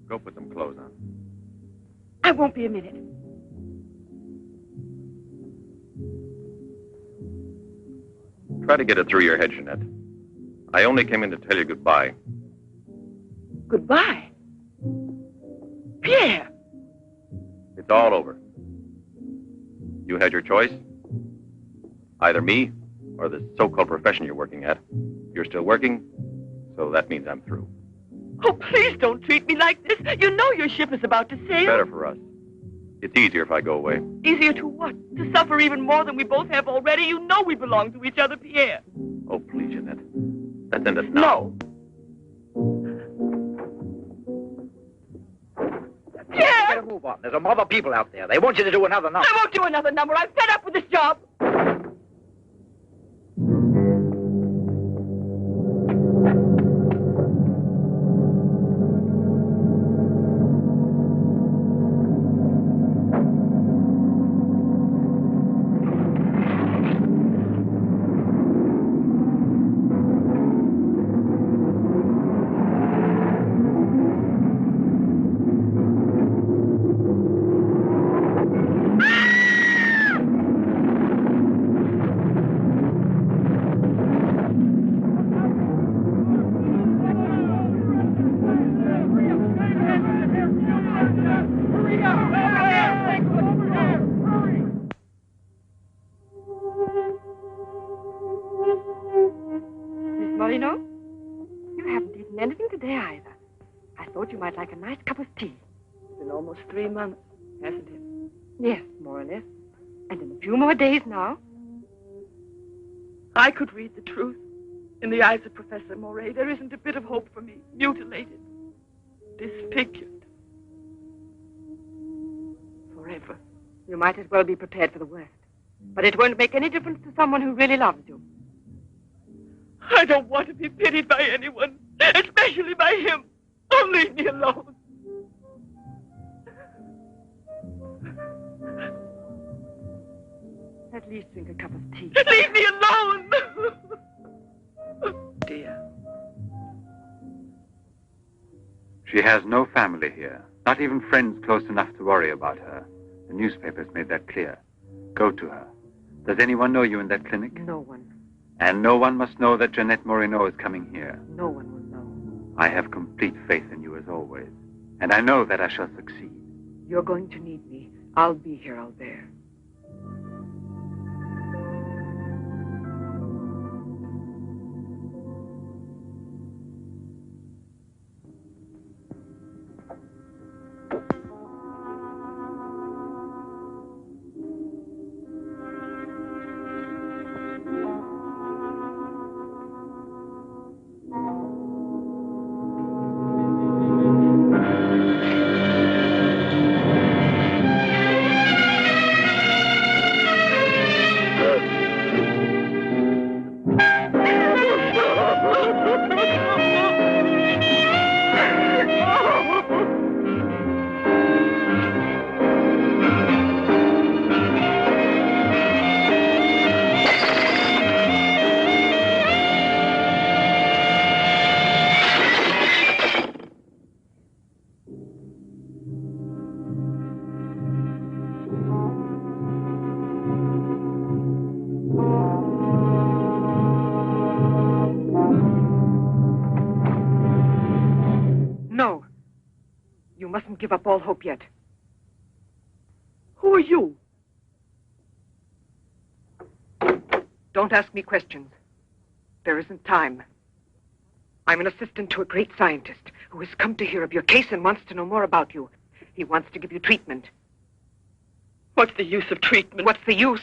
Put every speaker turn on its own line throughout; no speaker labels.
Go put some clothes on.
I won't be a minute.
Try to get it through your head, Jeanette. I only came in to tell you goodbye.
Goodbye? Pierre!
It's all over. You had your choice. Either me or the so-called profession you're working at. You're still working, so that means I'm through.
Oh, please don't treat me like this. You know your ship is about to sail.
Better for us. It's easier if I go away.
Easier to what? To suffer even more than we both have already? You know we belong to each other, Pierre.
Oh, please, Jeanette. Let's end it now.
No. Pierre!
Better move on. There's a mob of people out there. They want you to do another number.
I won't do another number. I'm fed up with this job. Moreno, you haven't eaten anything today either. I thought you might like a nice cup of tea. It's been almost 3 months, hasn't it? Yes, more or less. And in a few more days now. I could read the truth. In the eyes of Professor Moray, there isn't a bit of hope for me. Mutilated. Disfigured. Forever. You might as well be prepared for the worst. But it won't make any difference to someone who really loves you. I don't want to be pitied by anyone, especially by him. Oh, leave me alone. At least drink a cup of tea. Leave me alone! Dear.
She has no family here, not even friends close enough to worry about her. The newspapers made that clear. Go to her. Does anyone know you in that clinic?
No one.
And no one must know that Jeanette Moreno is coming here.
No one will know.
I have complete faith in you as always. And I know that I shall succeed.
You're going to need me. I'll be here, Albert. Give up all hope yet. Who are you? Don't ask me questions. There isn't time. I'm an assistant to a great scientist who has come to hear of your case and wants to know more about you. He wants to give you treatment. What's the use of treatment? What's the use?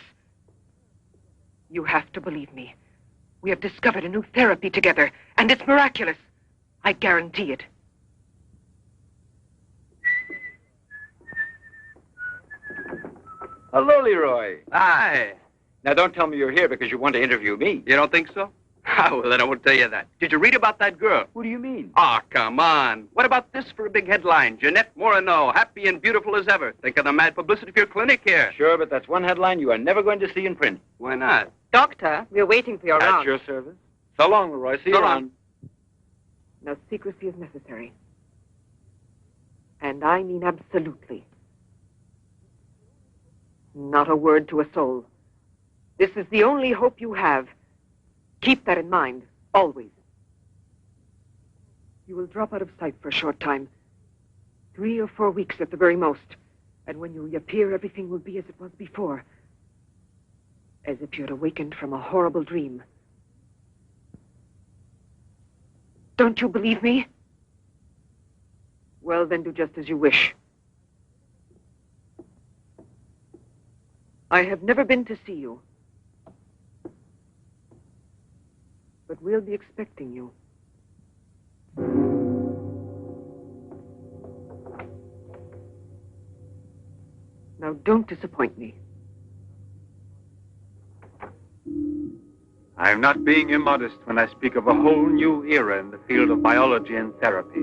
You have to believe me. We have discovered a new therapy together, and it's miraculous. I guarantee it.
Hello, Leroy.
Hi.
Now, don't tell me you're here because you want to interview me.
You don't think so? Well, then I won't tell you that. Did you read about that girl?
Who do you mean?
Ah, come on. What about this for a big headline? Jeanette Moreno, happy and beautiful as ever. Think of the mad publicity for your clinic here.
Sure, but that's one headline you are never going to see in print.
Why not?
Doctor, we're waiting for your
At
round.
your service. So long, Leroy. See you
So long.
around.
No secrecy is necessary. And I mean absolutely. Not a word to a soul. This is the only hope you have. Keep that in mind, always. You will drop out of sight for a short time. 3 or 4 weeks at the very most. And when you reappear, everything will be as it was before. As if you had awakened from a horrible dream. Don't you believe me? Well, then do just as you wish. I have never been to see you. But we'll be expecting you. Now, don't disappoint me.
I am not being immodest when I speak of a whole new era in the field of biology and therapy.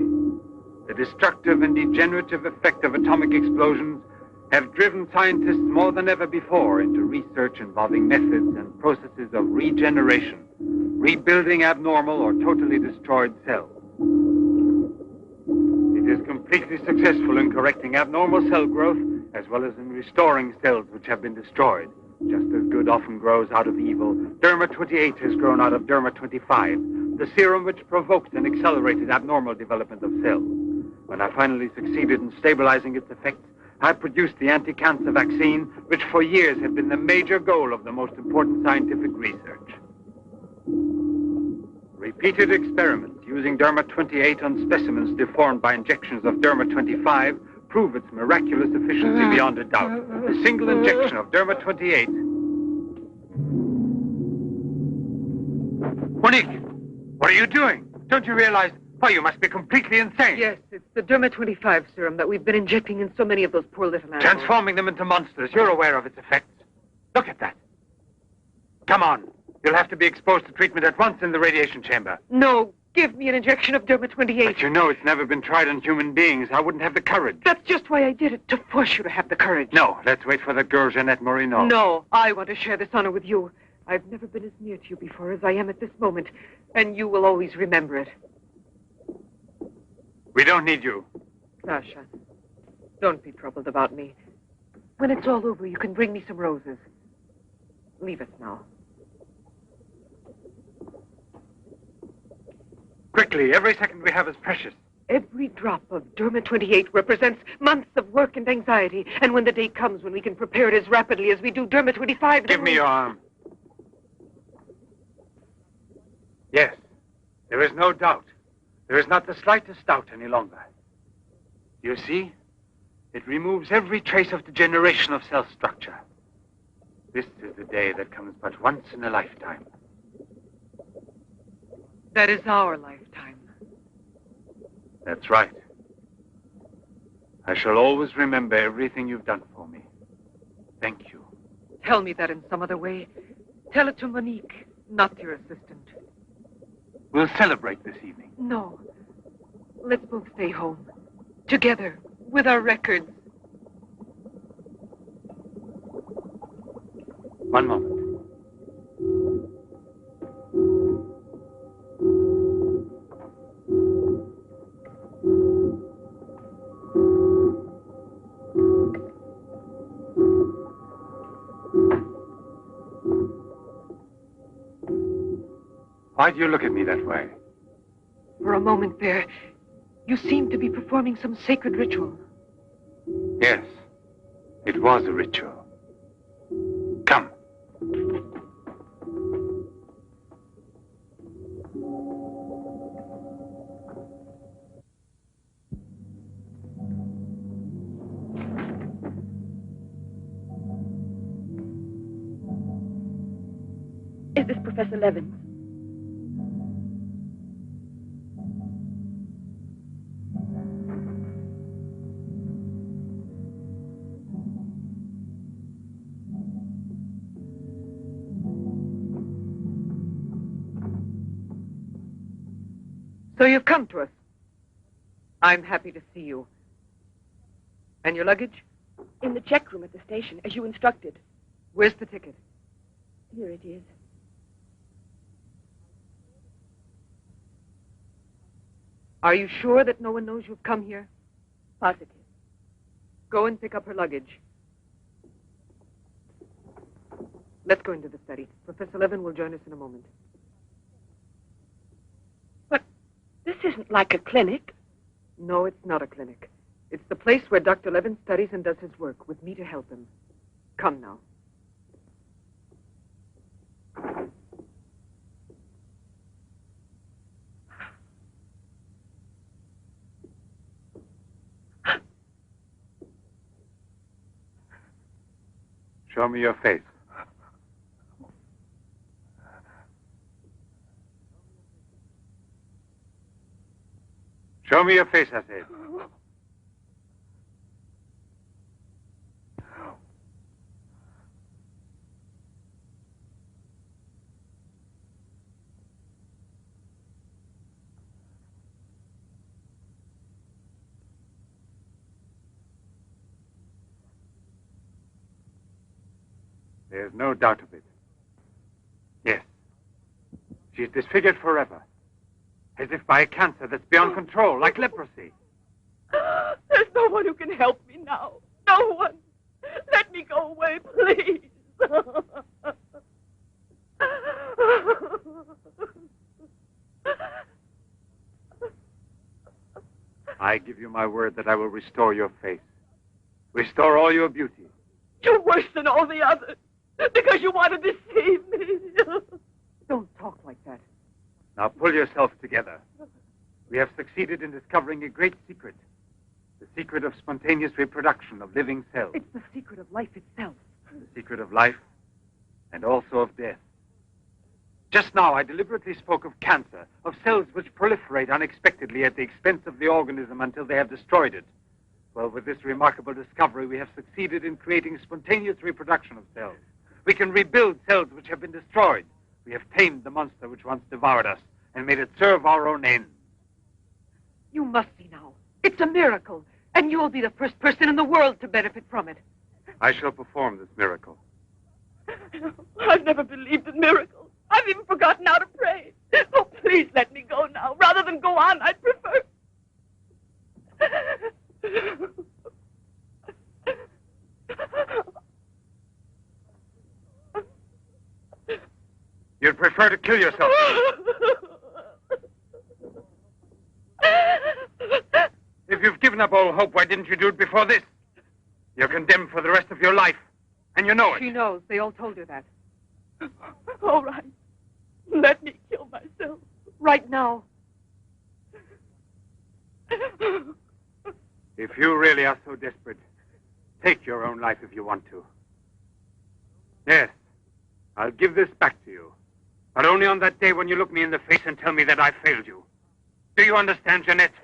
The destructive and degenerative effect of atomic explosions have driven scientists more than ever before into research involving methods and processes of regeneration, rebuilding abnormal or totally destroyed cells. It is completely successful in correcting abnormal cell growth as well as in restoring cells which have been destroyed. Just as good often grows out of evil, Derma-28 has grown out of Derma-25, the serum which provoked and accelerated abnormal development of cells. When I finally succeeded in stabilizing its effects, I produced the anti-cancer vaccine, which for years had been the major goal of the most important scientific research. Repeated experiments using Derma-28 on specimens deformed by injections of Derma-25 prove its miraculous efficiency beyond a doubt. A single injection of Derma-28... Monique! What are you doing? Don't you realize... Why, you must be completely insane.
Yes, it's the Derma-25 serum that we've been injecting in so many of those poor little animals.
Transforming them into monsters. You're aware of its effects. Look at that. Come on. You'll have to be exposed to treatment at once in the radiation chamber.
No, give me an injection of Derma-28.
But you know it's never been tried on human beings. I wouldn't have the courage.
That's just why I did it, to force you to have the courage.
No, let's wait for the girl, Jeanette Morino.
No, I want to share this honor with you. I've never been as near to you before as I am at this moment, and you will always remember it.
We don't need you.
Sasha, don't be troubled about me. When it's all over, you can bring me some roses. Leave us now.
Quickly, every second we have is precious.
Every drop of Derma-28 represents months of work and anxiety, and when the day comes when we can prepare it as rapidly as we do Derma-25...
Give me your arm. Yes, there is no doubt. There is not the slightest doubt any longer. You see, it removes every trace of degeneration of cell structure. This is the day that comes but once in a lifetime.
That is our lifetime.
That's right. I shall always remember everything you've done for me. Thank you.
Tell me that in some other way. Tell it to Monique, not your assistant.
We'll celebrate this evening.
No. Let's both stay home. Together, with our records.
One moment. Why do you look at me that way?
For a moment there, you seemed to be performing some sacred ritual.
Yes, it was a ritual. Come.
Is this Professor Levins?
So you've come to us. I'm happy to see you. And your luggage?
In the check room at the station, as you instructed.
Where's the ticket?
Here it is.
Are you sure that no one knows you've come here?
Positive.
Go and pick up her luggage. Let's go into the study. Professor Levin will join us in a moment.
But this isn't like a clinic.
No, it's not a clinic. It's the place where Dr. Levin studies and does his work, with me to help him. Come now.
Show me your face. Show me your face, I said. There's no doubt of it. Yes. She's disfigured forever. As if by a cancer that's beyond control, like leprosy.
There's no one who can help me now. No one. Let me go away, please.
I give you my word that I will restore your face. Restore all your beauty.
You're worse than all the others. Because you want to deceive me.
Don't talk like that.
Now pull yourself together. We have succeeded in discovering a great secret. The secret of spontaneous reproduction of living cells.
It's the secret of life itself.
The secret of life and also of death. Just now, I deliberately spoke of cancer, of cells which proliferate unexpectedly at the expense of the organism until they have destroyed it. Well, with this remarkable discovery, we have succeeded in creating spontaneous reproduction of cells. We can rebuild cells which have been destroyed. We have tamed the monster which once devoured us and made it serve our own ends.
You must see now. It's a miracle. And you'll be the first person in the world to benefit from it.
I shall perform this miracle.
I've never believed in miracles. I've even forgotten how to pray. Oh, please let me go now. Rather than go on, I'd prefer...
You'd prefer to kill yourself. If you've given up all hope, why didn't you do it before this? You're condemned for the rest of your life, and you know it.
She knows. They all told her that.
All right. Let me kill myself.
Right now.
If you really are so desperate, take your own life if you want to. Yes, I'll give this back to you. But only on that day when you look me in the face and tell me that I failed you. Do you understand, Jeanette?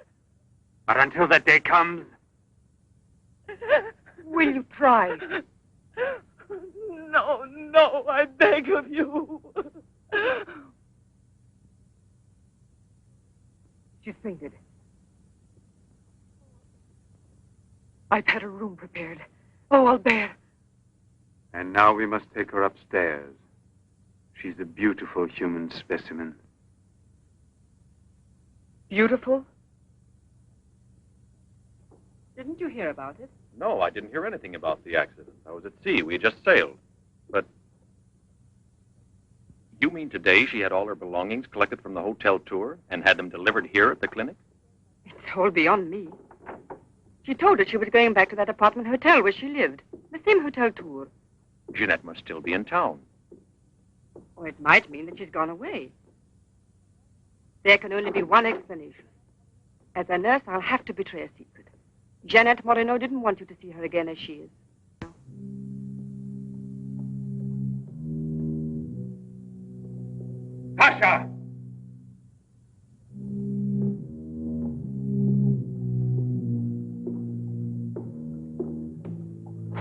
But until that day comes...
Will you try?
No, no, I beg of you.
She's fainted. I've had her room prepared. Oh, I'll bear.
And now we must take her upstairs. She's a beautiful human specimen.
Beautiful?
Didn't you hear about it?
No, I didn't hear anything about the accident. I was at sea. We had just sailed. But you mean today she had all her belongings collected from the hotel tour and had them delivered here at the clinic?
It's all beyond me. She told us she was going back to that apartment hotel where she lived. The same hotel tour.
Jeanette must still be in town.
Or it might mean that she's gone away. There can only be one explanation. As a nurse, I'll have to betray a secret. Jeanette Moreno didn't want you to see her again as she is.
Pasha!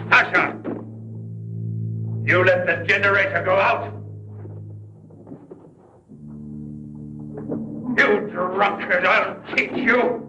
Pasha! You let the generator go out? You drunkard, I'll teach you!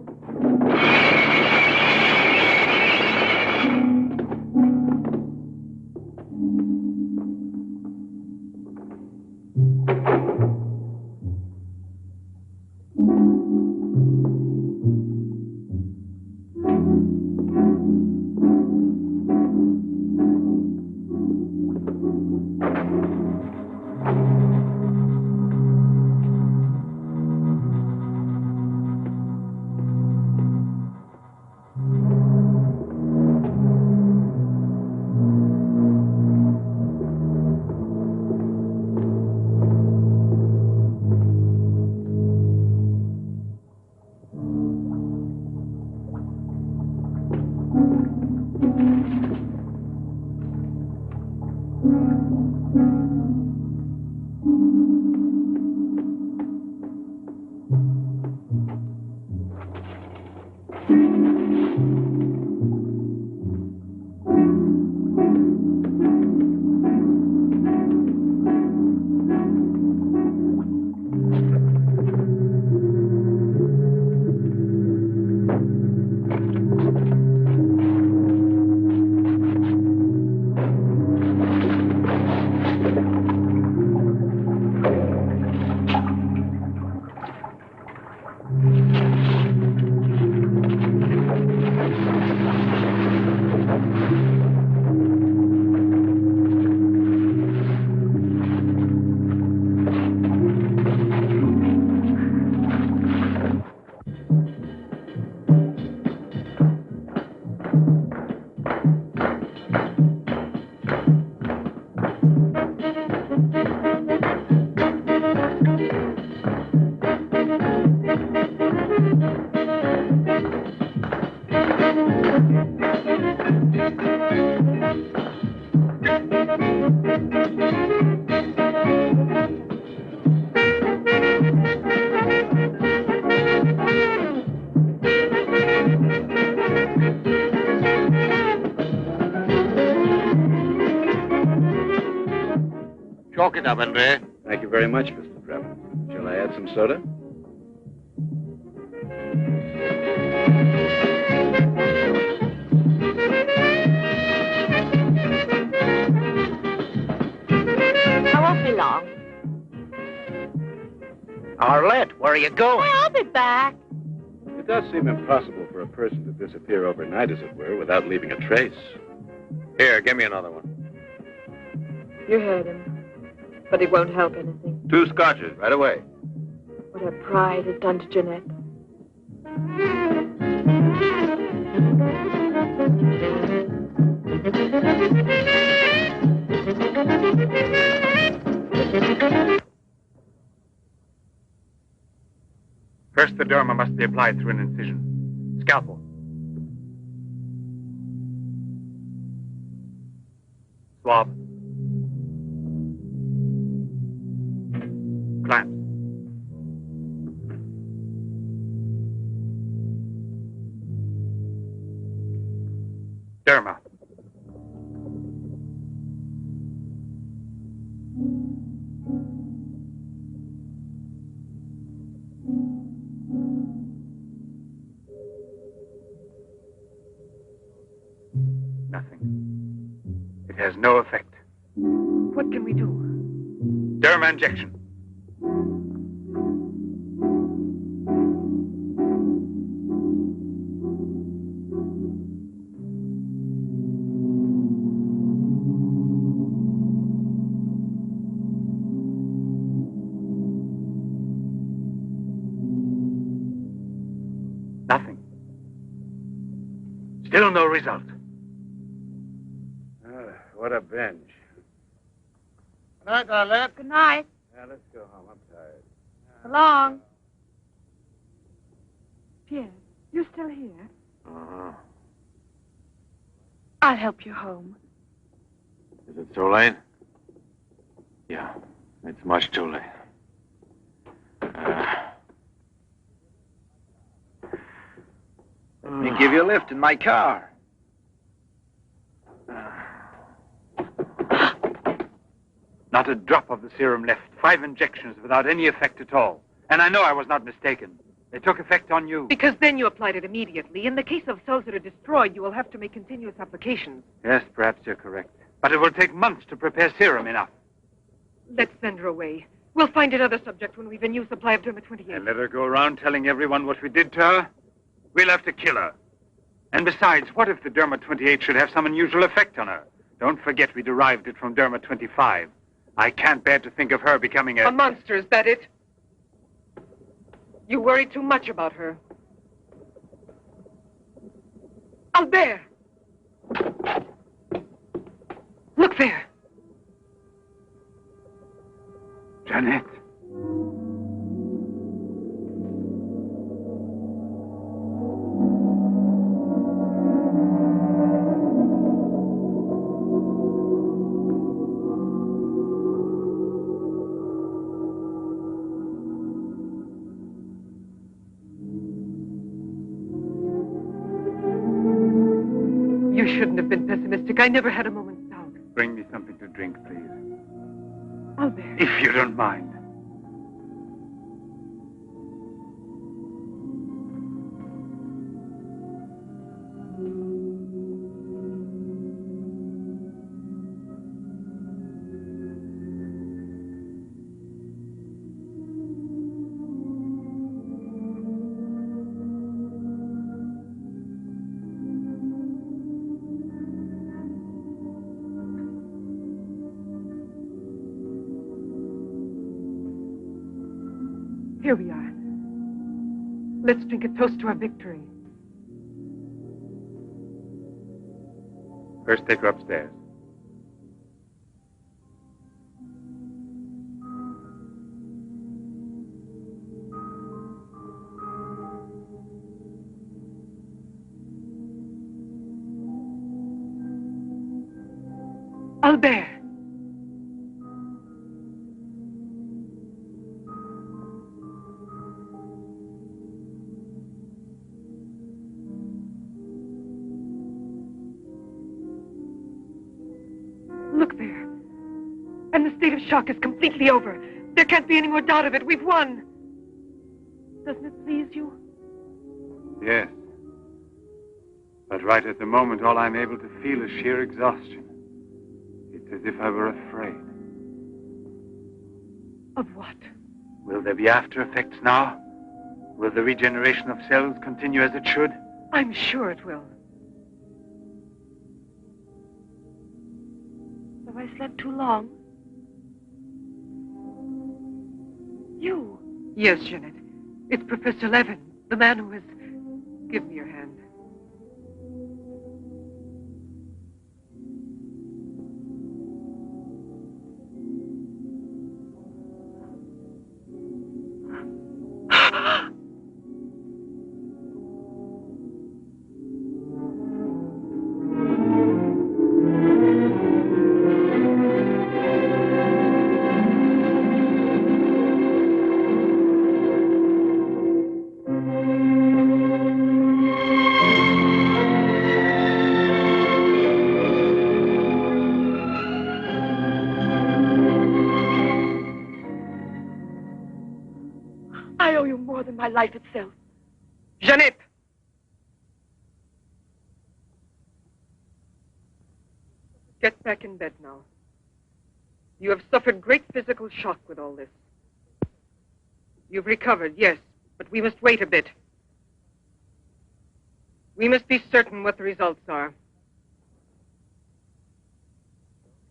Chalk it up, Andre.
Thank you very much, Mr. Trevor. Shall I add some soda?
I won't be long.
Arlette, where are you going?
I'll be back.
It does seem impossible for a person to disappear overnight, as it were, without leaving a trace. Here, give me another one.
You heard him. But it won't help anything.
2 scotches, right away.
What her pride has done to Jeanette.
First, the derma must be applied through an incision. Scalpel. Swab. Clamps. Derma. Nothing. It has no effect.
What can we do?
Derma injection. Nothing. Still no result.
What a binge.
Good night, Arlette.
Good night.
Yeah, let's go home. I'm tired.
So long.
Pierre, you still here?
Uh-huh.
I'll help you home.
Is it so late? Yeah, it's much too late.
Let me give you a lift in my car.
Not a drop of the serum left. 5 injections without any effect at all. And I know I was not mistaken. They took effect on you.
Because then you applied it immediately. In the case of cells that are destroyed, you will have to make continuous applications.
Yes, perhaps you're correct. But it will take months to prepare serum enough.
Let's send her away. We'll find another subject when we've a new supply of Derma 28.
And let her go around telling everyone what we did to her? We'll have to kill her. And besides, what if the Derma 28 should have some unusual effect on her? Don't forget we derived it from Derma 25. I can't bear to think of her becoming
A monster, is that it? You worry too much about her. Albert! Look there.
Jeanette.
You shouldn't have been pessimistic. I never had a moment's doubt.
Bring me something to drink, please.
Albert.
If you don't mind.
Here we are. Let's drink a toast to our victory.
First, take her upstairs.
Albert. Look there. And the state of shock is completely over. There can't be any more doubt of it. We've won. Doesn't it please you?
Yes. But right at the moment, all I'm able to feel is sheer exhaustion. It's as if I were afraid.
Of what?
Will there be after effects now? Will the regeneration of cells continue as it should?
I'm sure it will.
Have I slept too long? You?
Yes, Jeanette. It's Professor Levin, the man who has... Give me your hand.
I owe you more than my life itself.
Jeanette! Get back in bed now. You have suffered great physical shock with all this. You've recovered, yes, but we must wait a bit. We must be certain what the results are.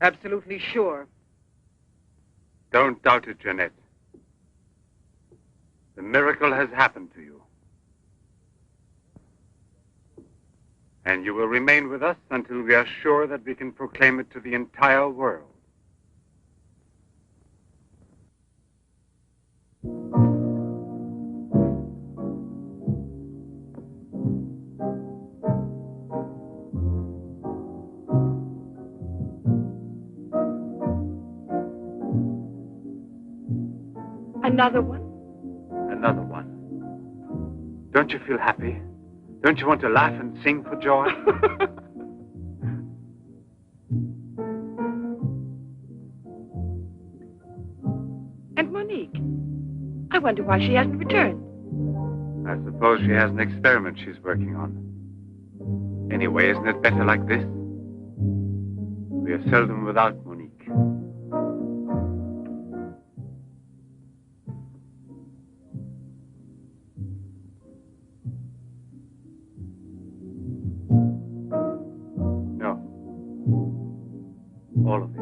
Absolutely sure.
Don't doubt it, Jeanette. The miracle has happened to you. And you will remain with us until we are sure that we can proclaim it to the entire world.
Another one?
Another one. Don't you feel happy? Don't you want to laugh and sing for joy?
And Monique? I wonder why she hasn't returned.
I suppose she has an experiment she's working on. Anyway, isn't it better like this? We are seldom without Monique. No. All of it.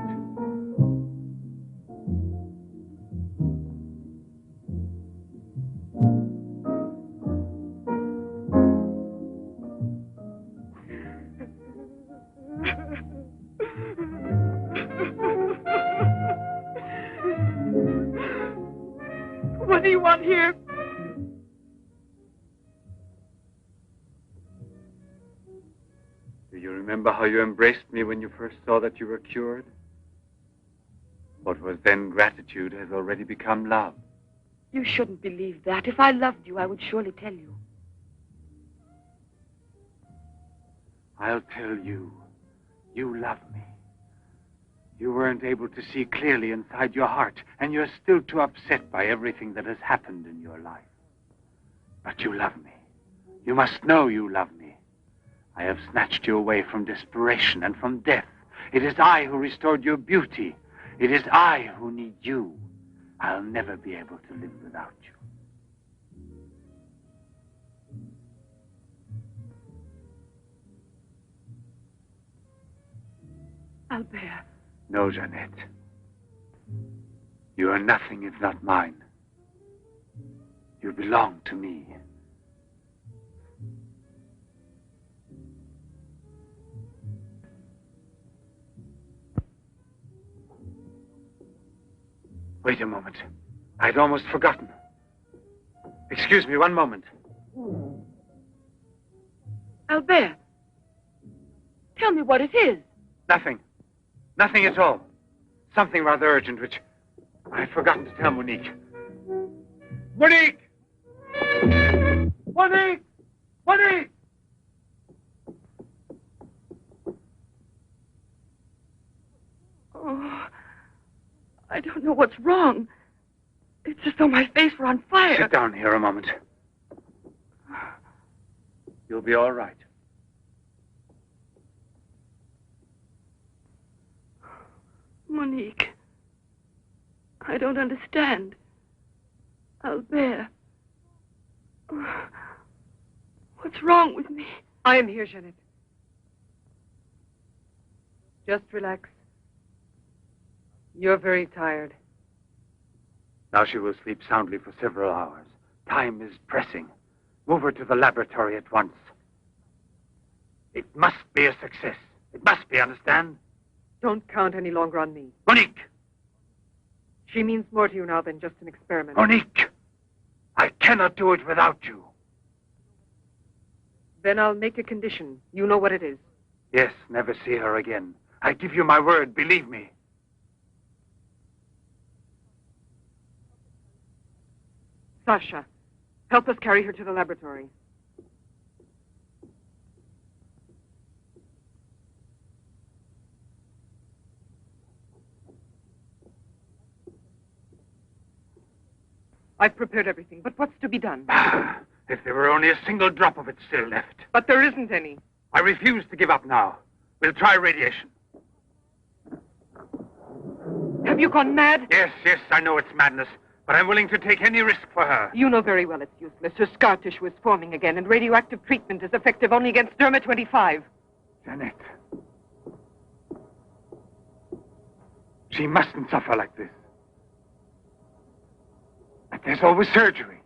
What do you want here?
Do you remember how you embraced me when you first saw that you were cured? What was then gratitude has already become love.
You shouldn't believe that. If I loved you, I would surely tell you.
I'll tell you. You love me. You weren't able to see clearly inside your heart, and you're still too upset by everything that has happened in your life. But you love me. You must know you love me. I have snatched you away from desperation and from death. It is I who restored your beauty. It is I who need you. I'll never be able to live without you.
Albert.
No, Jeanette. You are nothing if not mine. You belong to me. Wait a moment. I'd almost forgotten. Excuse me, one moment.
Albert. Tell me what it is.
Nothing. Nothing at all. Something rather urgent, which I'd forgotten to tell Monique. Monique! Monique! Monique!
Oh, I don't know what's wrong. It's as though my face were on fire.
Sit down here a moment. You'll be all right.
Monique. I don't understand. Albert. What's wrong with me?
I am here, Jeanette. Just relax. You're very tired.
Now she will sleep soundly for several hours. Time is pressing. Move her to the laboratory at once. It must be a success. It must be, understand?
Don't count any longer on me.
Monique!
She means more to you now than just an experiment.
Monique! I cannot do it without you.
Then I'll make a condition. You know what it is.
Yes, never see her again. I give you my word, believe me.
Sasha, help us carry her to the laboratory. I've prepared everything, but what's to be done?
If there were only a single drop of it still left.
But there isn't any.
I refuse to give up now. We'll try radiation.
Have you gone mad?
Yes, I know it's madness, but I'm willing to take any risk for her.
You know very well it's useless. Her scar tissue is forming again, and radioactive treatment is effective only against Derma-25.
Jeanette. She mustn't suffer like this. But there's always surgery.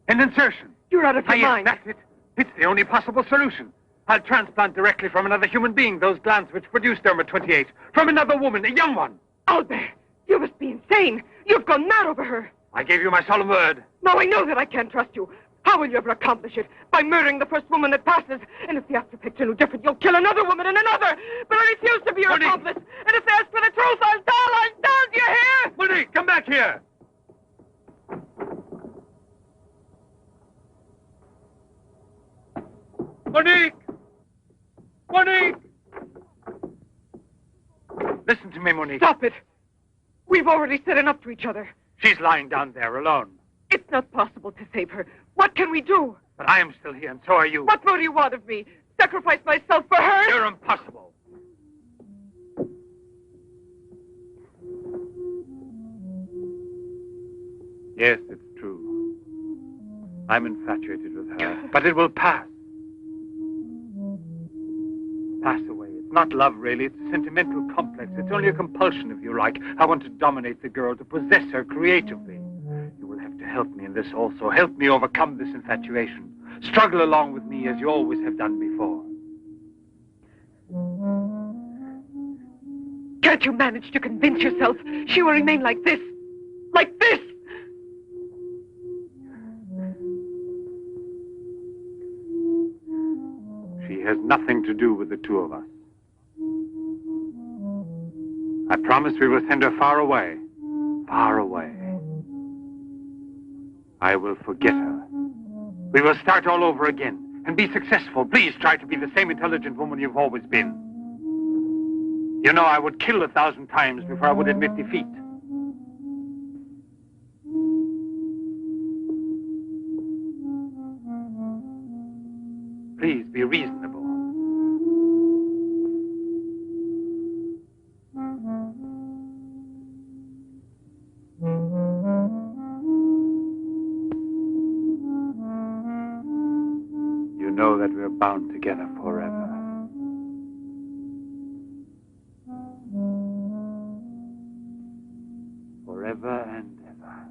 An insertion.
You're out of your mind.
That's it. It's the only possible solution. I'll transplant directly from another human being those glands which produce Derma-28. From another woman, a young one.
Albert, you must be insane. You've gone mad over her.
I gave you my solemn word.
Now I know that I can't trust you. How will you ever accomplish it? By murdering the first woman that passes. And if the after picture no different, you'll kill another woman and another. But I refuse to be your accomplice. And if they ask for the truth, I'll tell. Do you hear?
Monique, come back here. Monique! Monique! Listen to me, Monique.
Stop it. We've already said enough to each other.
She's lying down there alone.
It's not possible to save her. What can we do?
But I am still here, and so are you.
What more do you want of me? Sacrifice myself for her?
You're impossible. Yes, it's true. I'm infatuated with her, but it will pass. Pass away. It's not love, really. It's a sentimental complex. It's only a compulsion, if you like. I want to dominate the girl, to possess her creatively. You will have to help me in this also. Help me overcome this infatuation. Struggle along with me as you always have done before.
Can't you manage to convince yourself she will remain like this? Like this?
She has nothing to do with the two of us. I promise we will send her far away. Far away. I will forget her. We will start all over again. and be successful. Please try to be the same intelligent woman you've always been. You know, I would kill 1,000 times before I would admit defeat. Please be reasonable. You know that we're bound together forever. Forever and ever.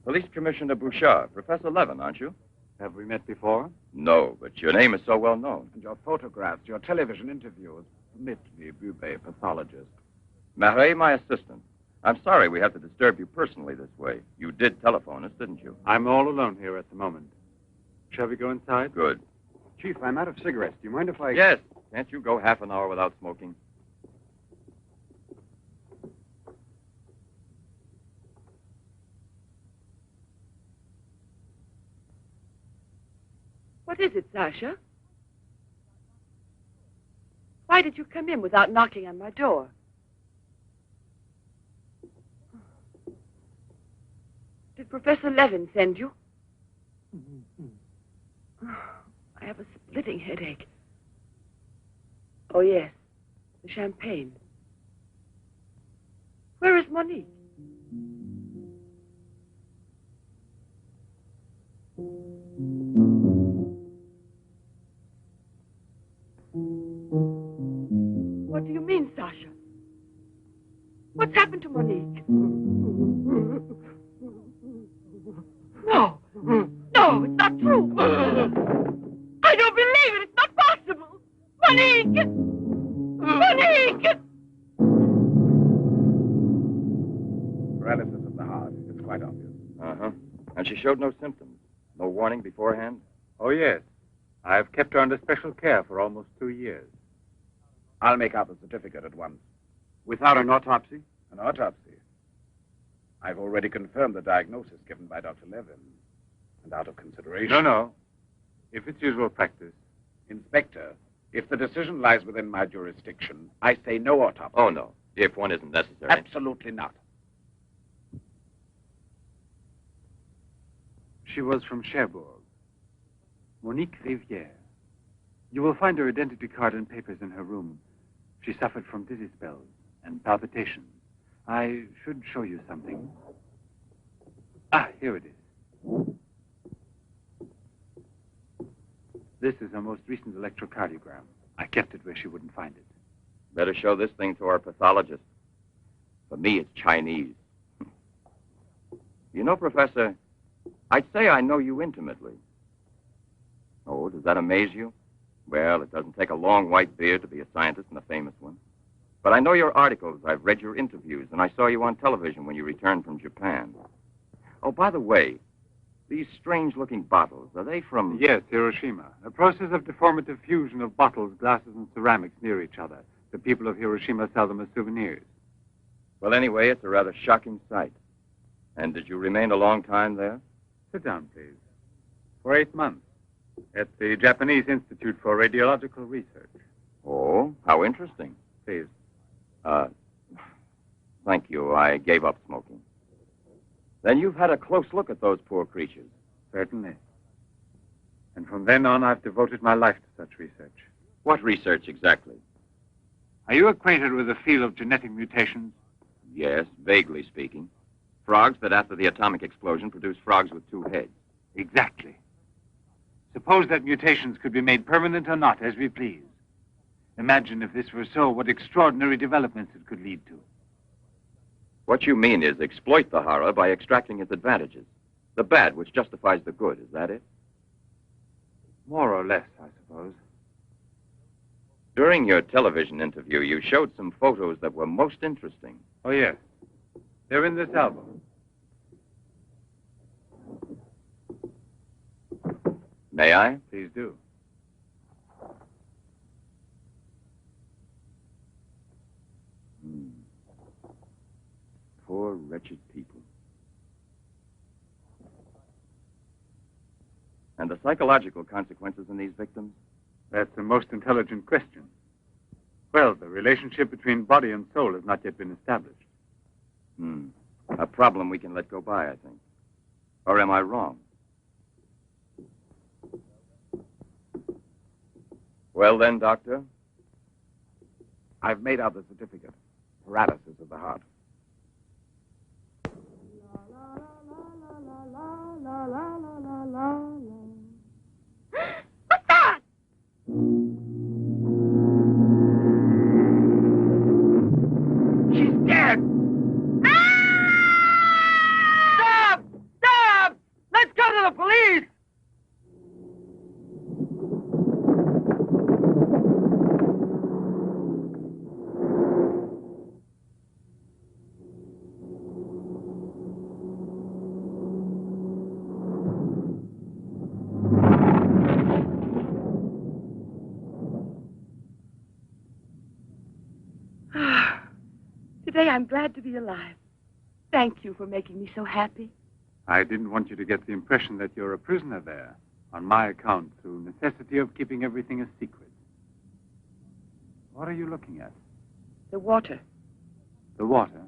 Police Commissioner Bouchard, Professor Levin, aren't you?
Have we met before?
No, but your name is so well known.
And your photographs, your television interviews. Permit me, Bube, pathologist.
Marais, my assistant. I'm sorry we have to disturb you personally this way. You did telephone us, didn't you?
I'm all alone here at the moment. Shall we go inside?
Good.
Chief, I'm out of cigarettes. Do you mind if I...
Yes. Can't you go half an hour without smoking?
What is it, Sasha? Why did you come in without knocking on my door? Did Professor Levin send you? I have a splitting headache. Oh, yes. The champagne. Where is Monique? What do you mean, Sasha? What's happened to Monique? No. No, it's not true. I don't believe it. It's not possible. Monique! Monique!
Paralysis of the heart. It's quite obvious.
Uh-huh. And she showed no symptoms. No warning beforehand?
Oh, yes. I've kept her under special care for almost 2 years.
I'll make out the certificate at once.
Without an autopsy?
An autopsy. I've already confirmed the diagnosis given by Dr. Levin. And out of consideration...
No. If it's usual practice.
Inspector, if the decision lies within my jurisdiction, I say no autopsy.
Oh, no. If one isn't necessary.
Absolutely not.
She was from Cherbourg. Monique Rivière. You will find her identity card and papers in her room. She suffered from dizzy spells and palpitations. I should show you something. Ah, here it is. This is her most recent electrocardiogram. I kept it where she wouldn't find it.
Better show this thing to our pathologist. For me, it's Chinese. You know, Professor, I'd say I know you intimately. Oh, does that amaze you? Well, it doesn't take a long white beard to be a scientist and a famous one. But I know your articles, I've read your interviews, and I saw you on television when you returned from Japan. Oh, by the way, these strange-looking bottles, are they from...
Yes, Hiroshima. A process of deformative fusion of bottles, glasses, and ceramics near each other. The people of Hiroshima sell them as souvenirs.
Well, anyway, it's a rather shocking sight. And did you remain a long time there?
Sit down, please. For 8 months. At the Japanese Institute for Radiological Research.
Oh, how interesting.
Please.
Thank you. I gave up smoking. Then you've had a close look at those poor creatures.
Certainly. And from then on, I've devoted my life to such research.
What research exactly?
Are you acquainted with the field of genetic mutations?
Yes, vaguely speaking. Frogs that after the atomic explosion produced frogs with 2 heads.
Exactly. Suppose that mutations could be made permanent or not, as we please. Imagine if this were so, what extraordinary developments it could lead to.
What you mean is exploit the horror by extracting its advantages. The bad which justifies the good, is that it?
More or less, I suppose.
During your television interview, you showed some photos that were most interesting.
Oh, yes. They're in this album.
May I?
Please do.
Poor, wretched people. And the psychological consequences in these victims?
That's the most intelligent question. Well, the relationship between body and soul has not yet been established.
A problem we can let go by, I think. Or am I wrong? Well then, Doctor?
I've made out the certificate. Paralysis of the heart.
What's that?
She's dead!
Stop! Stop! Let's go to the police!
Today I'm glad to be alive. Thank you for making me so happy.
I didn't want you to get the impression that you're a prisoner there, on my account, through necessity of keeping everything a secret. What are you looking at?
The water.
The water?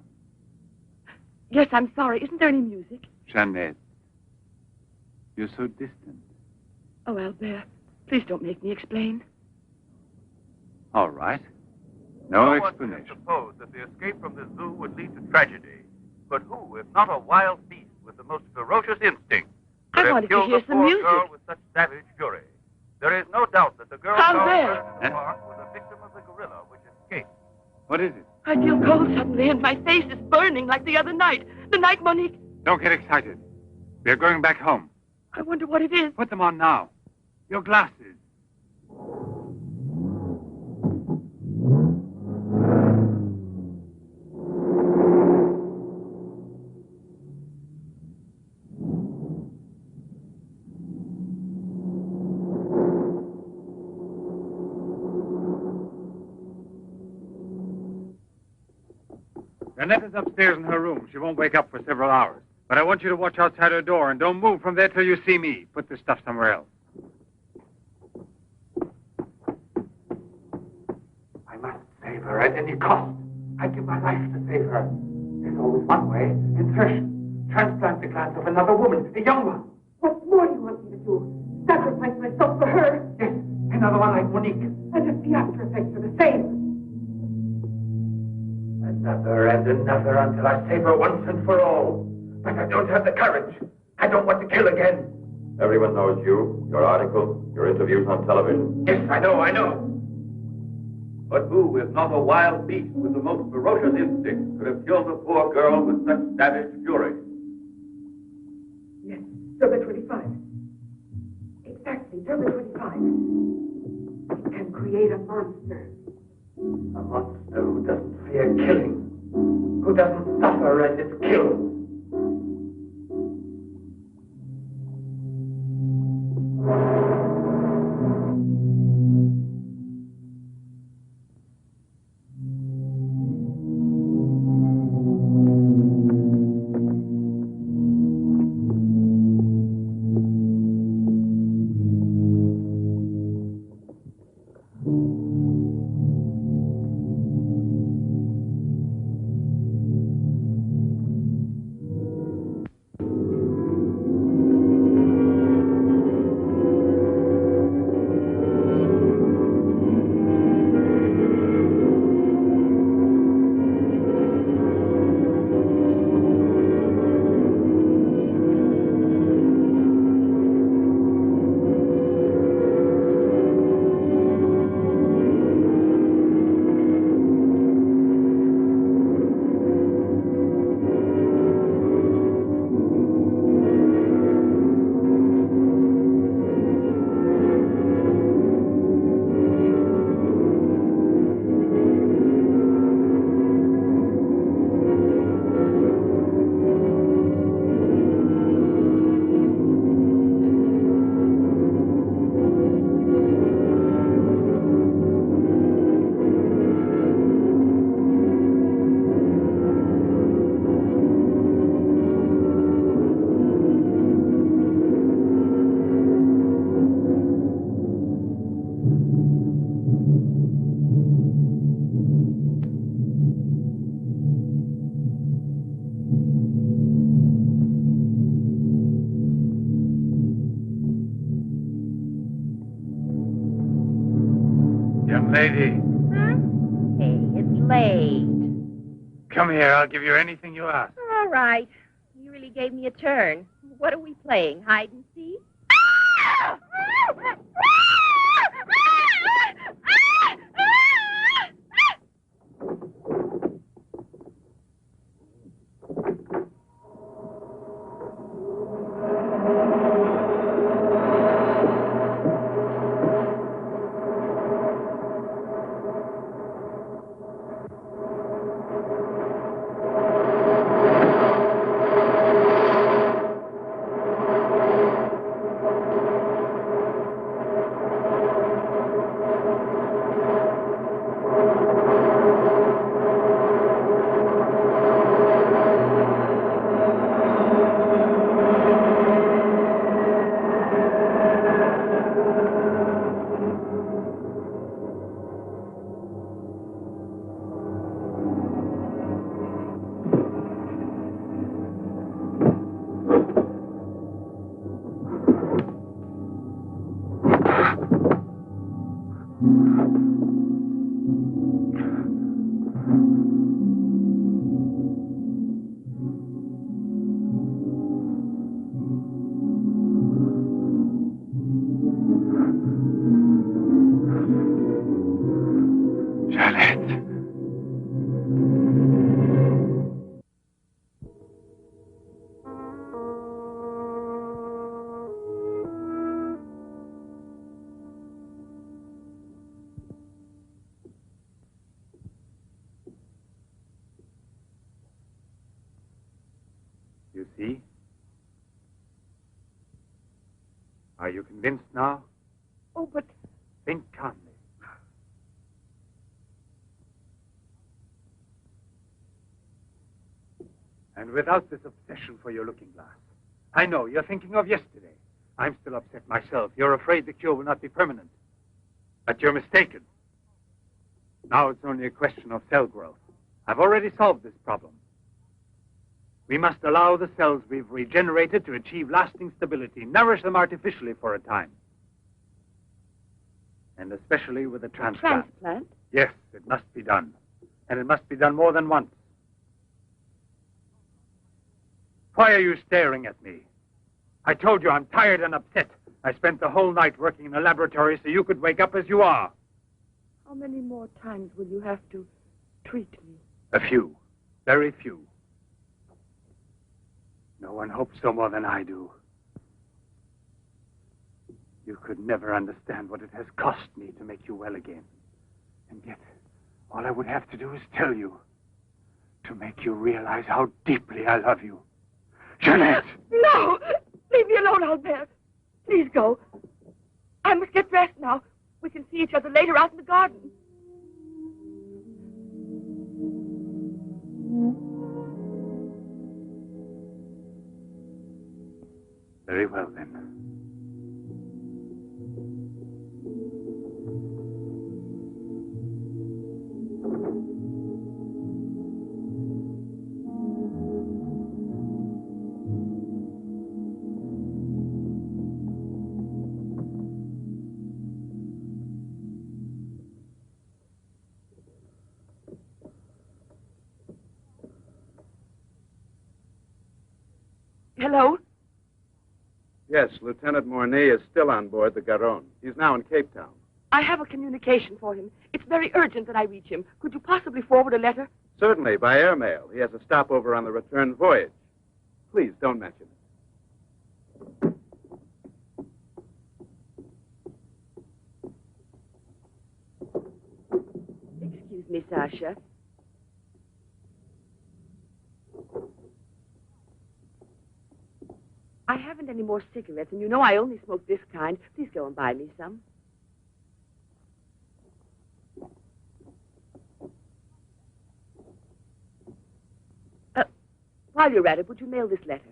Yes, I'm sorry. Isn't there any music?
Jeanette. You're so distant.
Oh, Albert, please don't make me explain.
All right. No explanation.
Suppose that the escape from the zoo would lead to tragedy. But who, if not a wild beast with the most ferocious instinct, could
I
have
wanted to
killed
hear
the
some
poor
music.
girl with such savage fury? There is no doubt that the girl
Albert!
found in the park was a victim of the gorilla which escaped.
What is it?
I feel cold suddenly, and my face is burning like the other night. The night Monique...
Don't get excited. We're going back home.
I wonder what it is.
Put them on now. Your glasses. Jeanette is upstairs in her room. She won't wake up for several hours. But I want you to watch outside her door and don't move from there till you see me. Put this stuff somewhere else.
I must save her at any cost. I'd give my life to save her. There's always one way. Insertion. Transplant the glance of another woman, a young one.
What more do you want me to do? Sacrifice myself for her?
Yes, another one like Monique.
And if the after effects are the same.
Another and another until I save her once and for all. But I don't have the courage. I don't want to kill again.
Everyone knows you, your articles, your interviews on television.
Yes, I know.
But who, if not a wild beast with the most ferocious instinct, could have killed the poor girl with such savage fury?
Yes, Derma 25. Exactly, Derma 25. It can create a monster.
A monster who doesn't fear killing. Who doesn't suffer and is killed.
Young lady,
Hey, it's late.
come here. I'll give you anything you ask.
All right. You really gave me a turn. What are we playing? Hide and seek?
You see? Are you convinced now?
Oh, but
Think calmly. And without this obsession for your looking glass. I know, you're thinking of yesterday. I'm still upset myself. You're afraid the cure will not be permanent. But you're mistaken. Now it's only a question of cell growth. I've already solved this problem. We must allow the cells we've regenerated to achieve lasting stability, nourish them artificially for a time. And especially with a transplant.
transplant?
Yes, it must be done. And it must be done more than once. Why are you staring at me? I told you I'm tired and upset. I spent the whole night working in the laboratory so you could wake up as you are.
How many more times will you have to treat me?
A few. Very few. No one hopes so more than I do. You could never understand what it has cost me to make you well again. And yet, all I would have to do is tell you. To make you realize how deeply I love you. Jeanette!
No! Leave me alone, Albert. Please go. I must get dressed now. We can see each other later out in the garden.
Very well, then.
Hello?
Yes, Lieutenant Mornay is still on board the Garonne. He's now in Cape Town.
I have a communication for him. It's very urgent that I reach him. Could you possibly forward a letter?
Certainly, by airmail. He has a stopover on the return voyage. Please, don't mention it.
Excuse me, Sasha. I haven't any more cigarettes, and you know I only smoke this kind. Please go and buy me some. While you're at it, would you mail this letter?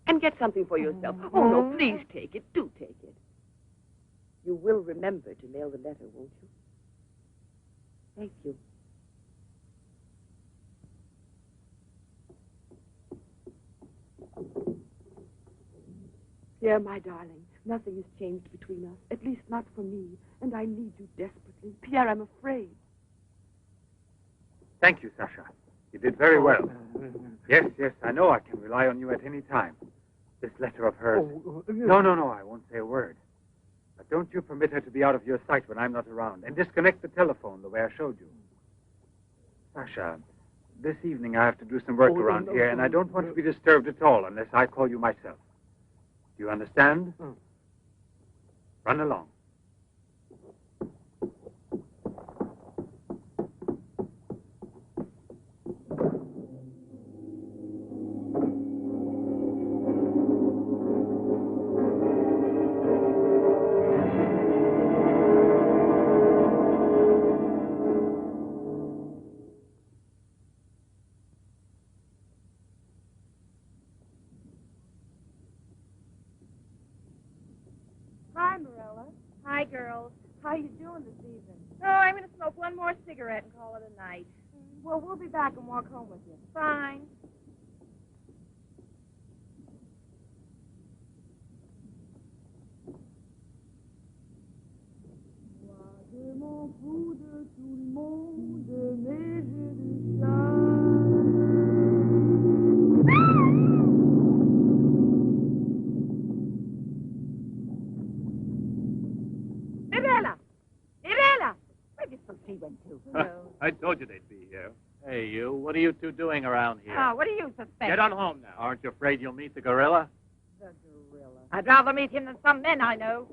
And get something for yourself. Oh, no, please take it. Do take it. You will remember to mail the letter, won't you? Thank you. Pierre, my darling,
Nothing has changed between us, at least not for me, and I need you desperately. Pierre, I'm afraid.
Thank you, Sasha. You did very well. Yes, I know I can rely on you at any time. This letter of hers. No, I won't say a word. But don't you permit her to be out of your sight when I'm not around, and disconnect the telephone the way I showed you. Sasha, this evening I have to do some work around here, and I don't want to be disturbed at all unless I call you myself. Do you understand? Run along.
Hi, Marilla. Hi, girls.
How you doing this evening?
Oh, I'm going to smoke one more cigarette and call it a night.
Well, we'll be back and walk home with you.
Fine.
I told you they'd be here.
Hey, you. What are you two doing around here?
Oh, what do you suspect?
Get on home now.
Aren't you afraid you'll meet the gorilla?
The gorilla. I'd rather meet him than some men I know.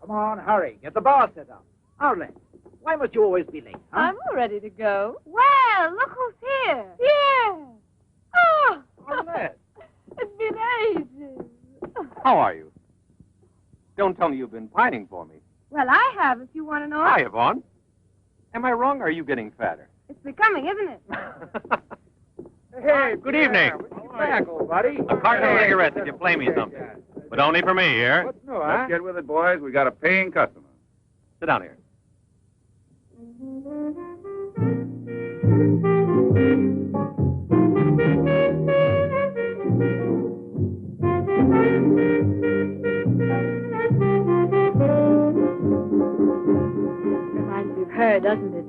Come on, hurry. Get the bar set up. Arlen, why must you always be late, huh?
I'm all ready to go.
Well, look who's here.
Yeah. Oh,
Arlen.
it's been ages.
How are you? Don't tell me you've been pining for me.
Well, I have, if you want to know.
Hi, Yvonne. Am I wrong, or are you getting fatter?
It's becoming, isn't it?
Hey,
Good evening.
Welcome back, old buddy.
A carton of cigarettes if you play me something. But only for me here.
What's new, huh?
Let's get with it, boys. We got a paying customer.
Sit down here.
Reminds me of her, doesn't it?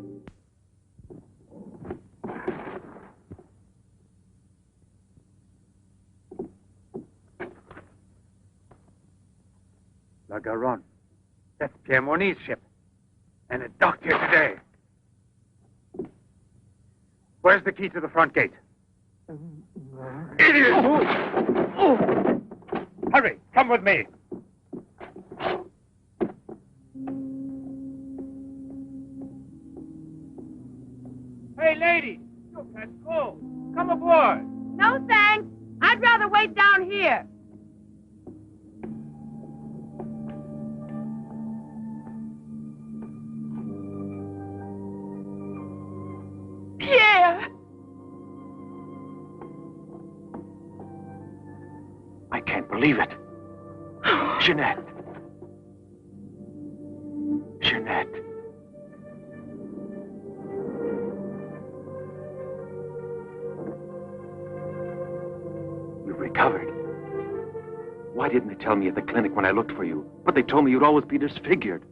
La Garonne. That's Pierre Mornay's ship. And it docked here today. Where's the key to the front gate? Idiot!
Hurry, come with me.
Hey, lady, you catch cold. Come aboard.
No, thanks. I'd rather wait down here. Pierre!
I can't believe it. Jeanette. Jeanette. You've recovered. Why didn't they tell me at the clinic when I looked for you? But they told me you'd always be disfigured.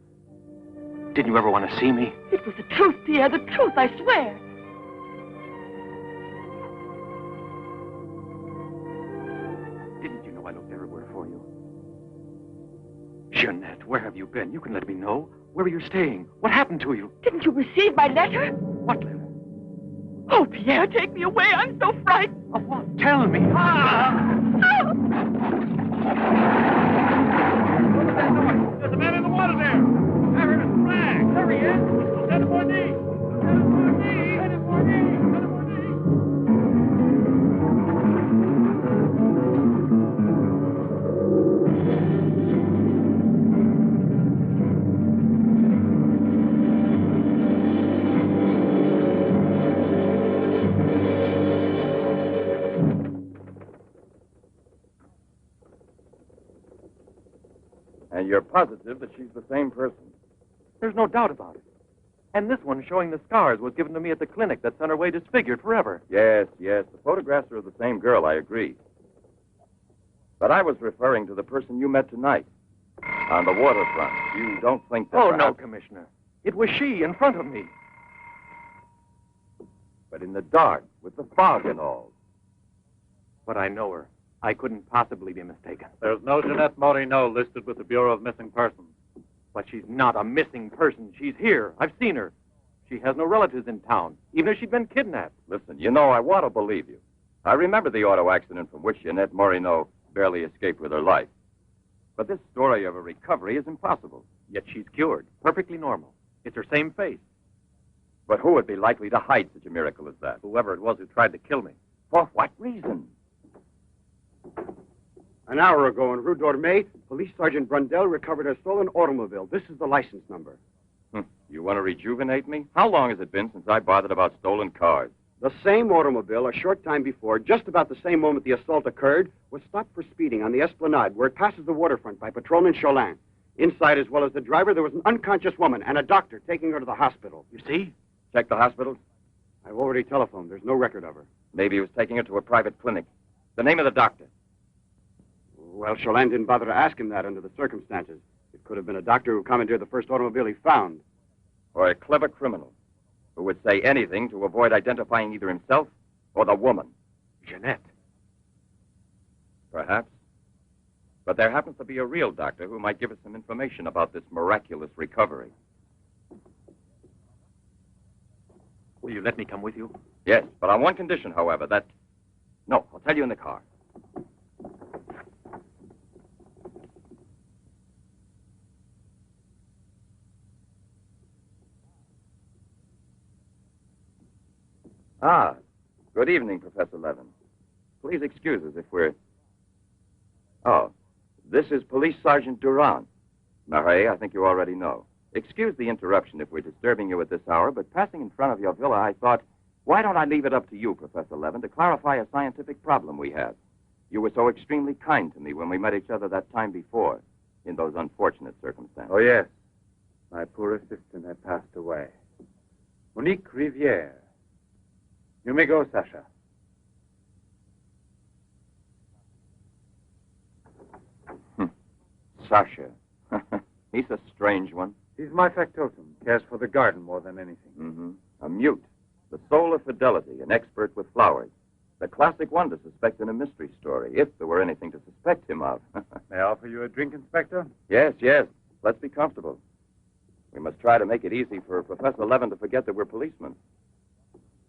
Didn't you ever want to see me?
It was the truth, Pierre, the truth, I swear.
Didn't you know I looked everywhere for you? Jeanette, where have you been? You can let me know. Where are you staying? What happened to you?
Didn't you receive my letter?
What letter?
Oh, Pierre, take me away. I'm so frightened.
Of what? Tell me.
There's a man in the water there. I heard a flag. There he is. Lieutenant Bourdie. Lieutenant Bourdie. Lieutenant Bourdie. Lieutenant Bourdie.
And you're positive that she's the same person?
There's no doubt about it. And this one showing the scars was given to me at the clinic that sent her away disfigured forever.
Yes, yes. The photographs are of the same girl, I agree. But I was referring to the person you met tonight on the waterfront. You don't think that...
Oh, no,
perhaps...
Commissioner. It was she in front of me.
But in the dark, with the fog and all.
But I know her. I couldn't possibly be mistaken.
There's no Jeanette Morino listed with the Bureau of Missing Persons.
But she's not a missing person. She's here. I've seen her. She has no relatives in town, even if she'd been kidnapped.
Listen, you know, I want to believe you. I remember the auto accident from which Jeanette Morino barely escaped with her life. But this story of a recovery is impossible.
Yet she's cured, perfectly normal. It's her same face.
But who would be likely to hide such a miracle as that?
Whoever it was who tried to kill me.
For what reason?
An hour ago in Rue Dormay, Police Sergeant Brundell recovered a stolen automobile. This is the license number.
You want to rejuvenate me? How long has it been since I bothered about stolen cars?
The same automobile, a short time before, just about the same moment the assault occurred, was stopped for speeding on the Esplanade, where it passes the waterfront by Patrolman Cholin. Inside, as well as the driver, there was an unconscious woman and a doctor taking her to the hospital.
You see?
Check the hospital.
I've already telephoned. There's no record of her.
Maybe he was taking her to a private clinic. The name of the doctor.
Well, Cholin didn't bother to ask him that under the circumstances. It could have been a doctor who commandeered the first automobile he found.
Or a clever criminal who would say anything to avoid identifying either himself or the woman.
Jeanette.
Perhaps. But there happens to be a real doctor who might give us some information about this miraculous recovery.
Will you let me come with you?
Yes, but on one condition, however, that... No, I'll tell you in the car. Ah, good evening, Professor Levin. Please excuse us if we're... Oh, this is Police Sergeant Durand. Marais, I think you already know. Excuse the interruption if we're disturbing you at this hour, but passing in front of your villa, I thought, why don't I leave it up to you, Professor Levin, to clarify a scientific problem we had? You were so extremely kind to me when we met each other that time before, in those unfortunate circumstances.
Oh, yes. My poor assistant had passed away. Monique Rivière. You may go, Sasha.
Sasha. He's a strange one.
He's my factotum. Cares for the garden more than anything.
Mm-hmm. A mute. The soul of fidelity, an expert with flowers. The classic one to suspect in a mystery story, if there were anything to suspect him of.
May I offer you a drink, Inspector?
Yes, yes. Let's be comfortable. We must try to make it easy for Professor Levin to forget that we're policemen.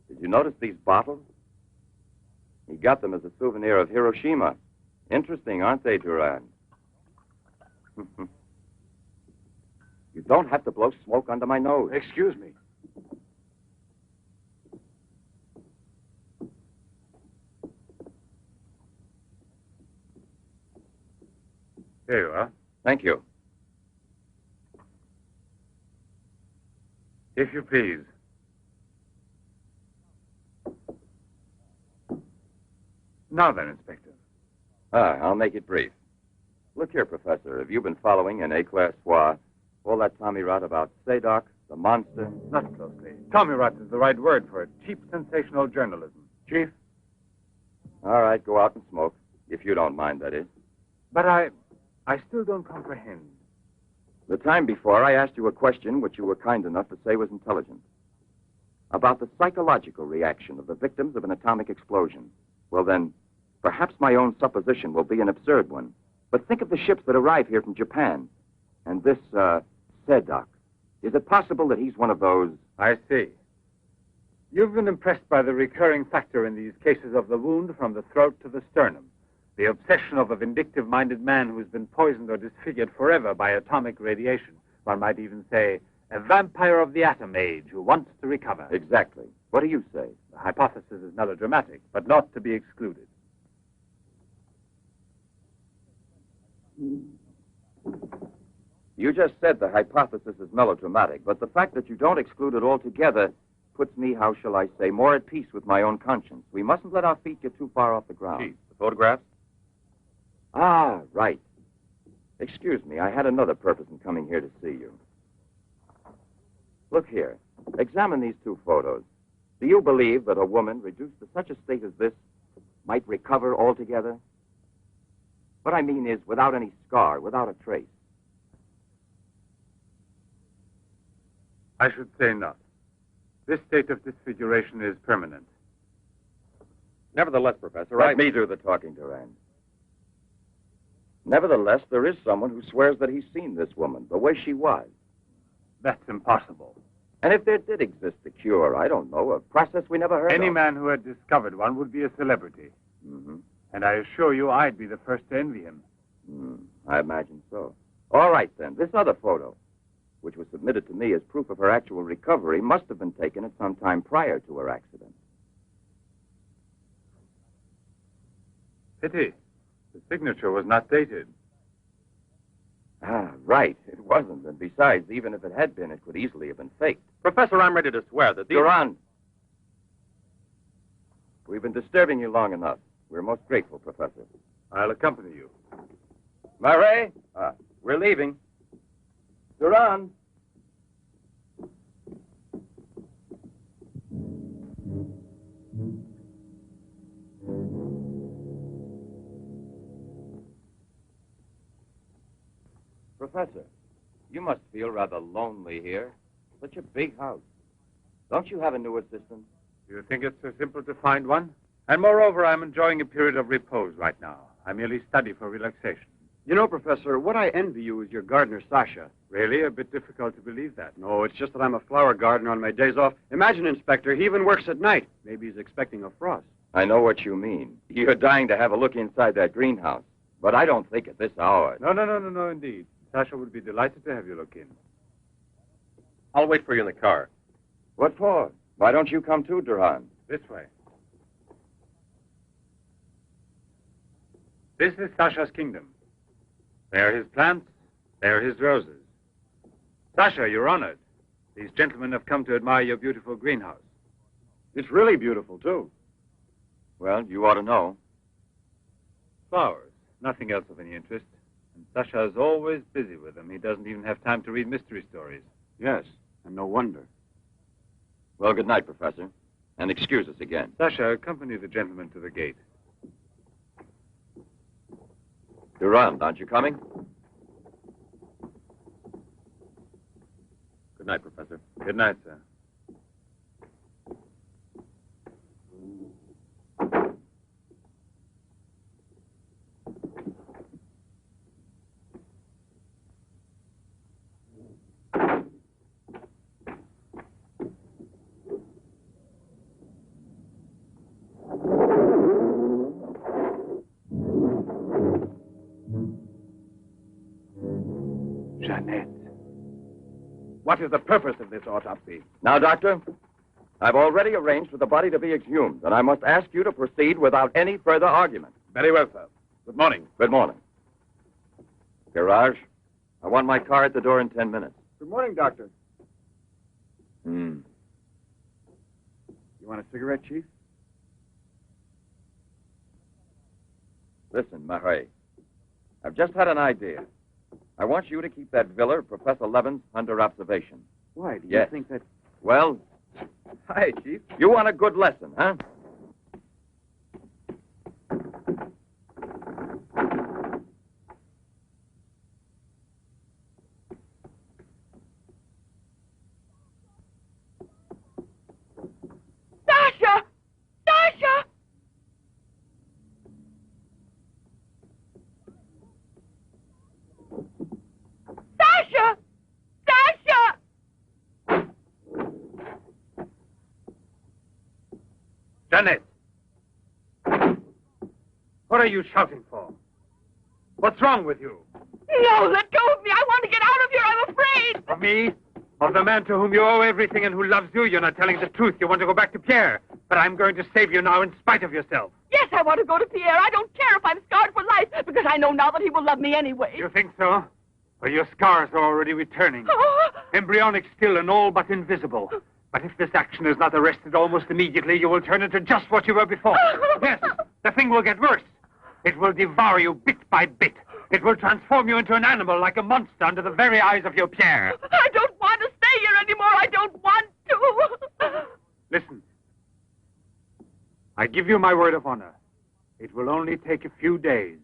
Did you notice these bottles? He got them as a souvenir of Hiroshima
Interesting, aren't they, Durand? You don't have to blow smoke under my nose.
Excuse me.
Here you are.
Thank you.
If you please. Now then, Inspector.
I'll make it brief. Look here, Professor. Have you been following in Éclair Soir all that Tommy rot about Sadok, the monster?
Not closely. Tommy rot is the right word for it. Cheap, sensational journalism. Chief?
All right, go out and smoke. If you don't mind, that is.
But I still don't comprehend.
The time before, I asked you a question which you were kind enough to say was intelligent. About the psychological reaction of the victims of an atomic explosion. Well, then, perhaps my own supposition will be an absurd one. But think of the ships that arrive here from Japan. And this, Sadok. Is it possible that he's one of those?
I see. You've been impressed by the recurring factor in these cases of the wound from the throat to the sternum. The obsession of a vindictive-minded man who's been poisoned or disfigured forever by atomic radiation. One might even say, a vampire of the atom age who wants to recover.
Exactly. What do you say?
The hypothesis is melodramatic, but not to be excluded.
You just said the hypothesis is melodramatic, but the fact that you don't exclude it altogether puts me, how shall I say, more at peace with my own conscience. We mustn't let our feet get too far off the ground.
Chief, the photographs?
Ah, right. Excuse me, I had another purpose in coming here to see you. Look here. Examine these two photos. Do you believe that a woman reduced to such a state as this might recover altogether? What I mean is without any scar, without a trace.
I should say not. This state of disfiguration is permanent.
Nevertheless, Professor,
Let me do the talking, Durand. Nevertheless, there is someone who swears that he's seen this woman, the way she was.
That's impossible.
And if there did exist a cure, I don't know, a process we never heard of.
Any man who had discovered one would be a celebrity.
Mm-hmm.
And I assure you I'd be the first to envy him.
I imagine so. All right, then. This other photo, which was submitted to me as proof of her actual recovery, must have been taken at some time prior to her accident.
Pity. The signature was not dated.
Ah, right. It wasn't. And besides, even if it had been, it could easily have been faked.
Professor, I'm ready to swear that these...
Durand! We've been disturbing you long enough. We're most grateful, Professor.
I'll accompany you.
Murray! We're leaving. Durand! Professor, you must feel rather lonely here. Such a big house. Don't you have a new assistant?
Do you think it's so simple to find one? And moreover, I'm enjoying a period of repose right now. I merely study for relaxation.
You know, Professor, what I envy you is your gardener, Sasha.
Really? A bit difficult to believe that.
No, it's just that I'm a flower gardener on my days off. Imagine, Inspector, he even works at night. Maybe he's expecting a frost.
I know what you mean. You're dying to have a look inside that greenhouse. But I don't think at this hour.
No, indeed. Sasha would be delighted to have you look in.
I'll wait for you in the car.
What for? Why don't you come too, Durand?
This way. This is Sasha's kingdom. There are his plants. There are his roses. Sasha, you're honored. These gentlemen have come to admire your beautiful greenhouse.
It's really beautiful, too.
Well, you ought to know.
Flowers. Nothing else of any interest. And Sasha is always busy with them. He doesn't even have time to read mystery stories.
Yes, and no wonder.
Well, good night, Professor. And excuse us again.
Sasha, accompany the gentleman to the gate.
Durand, aren't you coming?
Good night, Professor.
Good night, sir.
What is the purpose of this autopsy?
Now, Doctor, I've already arranged for the body to be exhumed, and I must ask you to proceed without any further argument.
Very well, sir. Good morning.
Good morning. Garage, I want my car at the door in 10 minutes.
Good morning, Doctor.
Hmm.
You want a cigarette, Chief?
Listen, Marais, I've just had an idea. I want you to keep that villa of Professor Levens under observation.
Why? Do you
Yes.
think that...
Well,
Hi, Chief.
you want a good lesson, huh?
Sasha! Sasha! Sasha! Sasha!
Janet! What are you shouting for? What's wrong with you?
No, let go of me. I want to get out of here. I'm afraid.
Of me? Of the man to whom you owe everything and who loves you? You're not telling the truth. You want to go back to Pierre. But I'm going to save you now in spite of yourself.
Yes, I want to go to Pierre. I don't care if I'm scarred for life, because I know now that he will love me anyway.
You think so? Well, your scars are already returning. Embryonic still and all but invisible. But if this action is not arrested almost immediately, you will turn into just what you were before. Yes, the thing will get worse. It will devour you bit by bit. It will transform you into an animal like a monster under the very eyes of your Pierre.
I don't want to stay here anymore. I don't want to.
Listen. I give you my word of honor. It will only take a few days,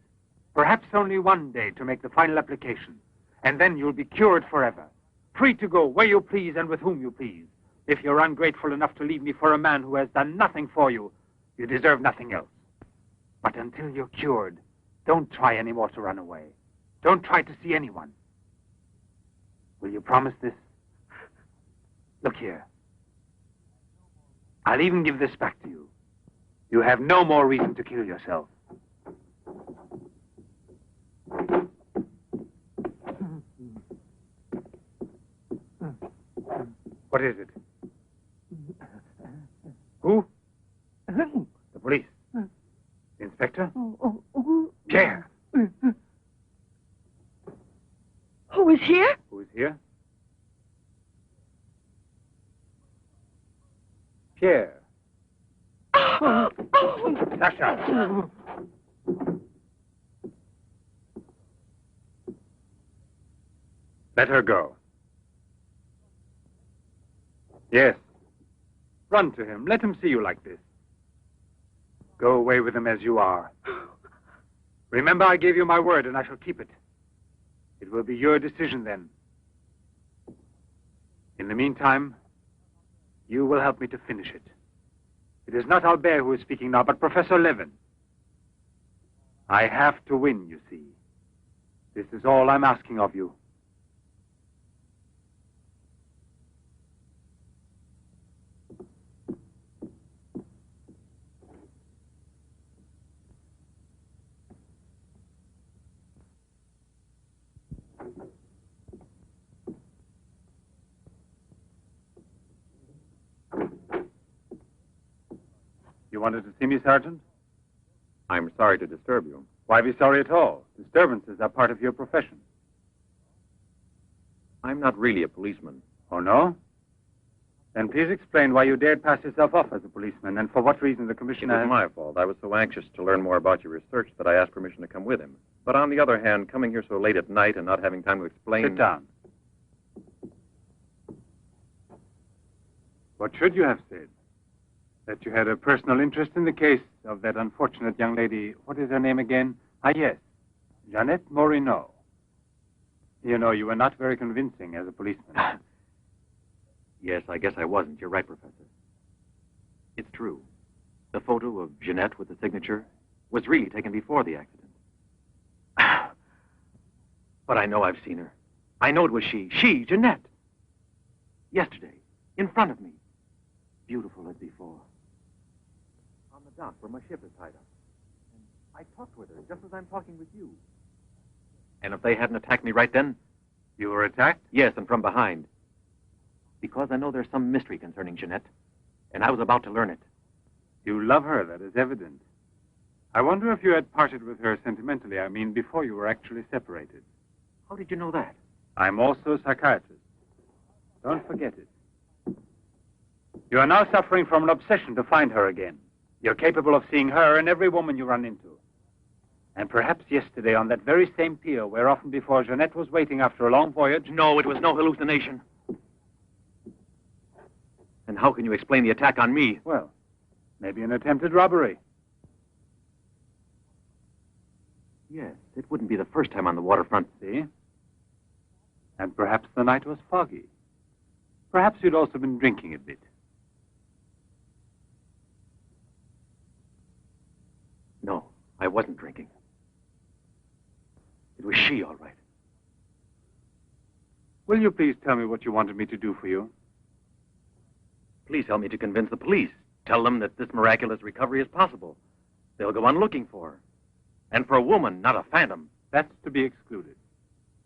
perhaps only one day, to make the final application. And then you'll be cured forever, free to go where you please and with whom you please. If you're ungrateful enough to leave me for a man who has done nothing for you, you deserve nothing else. But until you're cured, don't try any more to run away. Don't try to see anyone. Will you promise this? Look here. I'll even give this back to you. You have no more reason to kill yourself. What is it? Who? The police. Inspector? Pierre.
Who is here?
Who is here? Pierre. Sasha. Let her go. Yes. Run to him. Let him see you like this. Go away with him as you are. Remember, I gave you my word, and I shall keep it. It will be your decision then. In the meantime, you will help me to finish it. It is not Albert who is speaking now, but Professor Levin. I have to win, you see. This is all I'm asking of you. You wanted to see me, Sergeant?
I'm sorry to disturb you.
Why be sorry at all? Disturbances are part of your profession.
I'm not really a policeman.
Oh, no? Then please explain why you dared pass yourself off as a policeman, and for what reason the
It
commissioner...
was my fault. I was so anxious to learn more about your research that I asked permission to come with him. But on the other hand, coming here so late at night and not having time to explain...
Sit down. What should you have said? That you had a personal interest in the case of that unfortunate young lady. What is her name again? Ah, yes. Jeanette Moreau. You know, you were not very convincing as a policeman.
Yes, I guess I wasn't. You're right, Professor. It's true. The photo of Jeanette with the signature was really taken before the accident. But I know I've seen her. I know it was she. She, Jeanette. Yesterday, in front of me. Beautiful as before. On the dock where my ship is tied up. And I talked with her just as I'm talking with you. And if they hadn't attacked me right then...
You were attacked?
Yes, and from behind. Because I know there's some mystery concerning Jeanette, and I was about to learn it.
You love her, that is evident. I wonder if you had parted with her sentimentally, I mean, before you were actually separated.
How did you know that?
I'm also a psychiatrist. Don't forget it. You are now suffering from an obsession to find her again. You're capable of seeing her and every woman you run into. And perhaps yesterday on that very same pier where often before Jeanette was waiting after a long voyage...
No, it was no hallucination. And how can you explain the attack on me?
Well, maybe an attempted robbery.
Yes, it wouldn't be the first time on the waterfront.
See? And perhaps the night was foggy. Perhaps you'd also been drinking a bit.
No, I wasn't drinking. It was she, all right.
Will you please tell me what you wanted me to do for you?
Please help me to convince the police. Tell them that this miraculous recovery is possible. They'll go on looking for her. And for a woman, not a phantom.
That's to be excluded.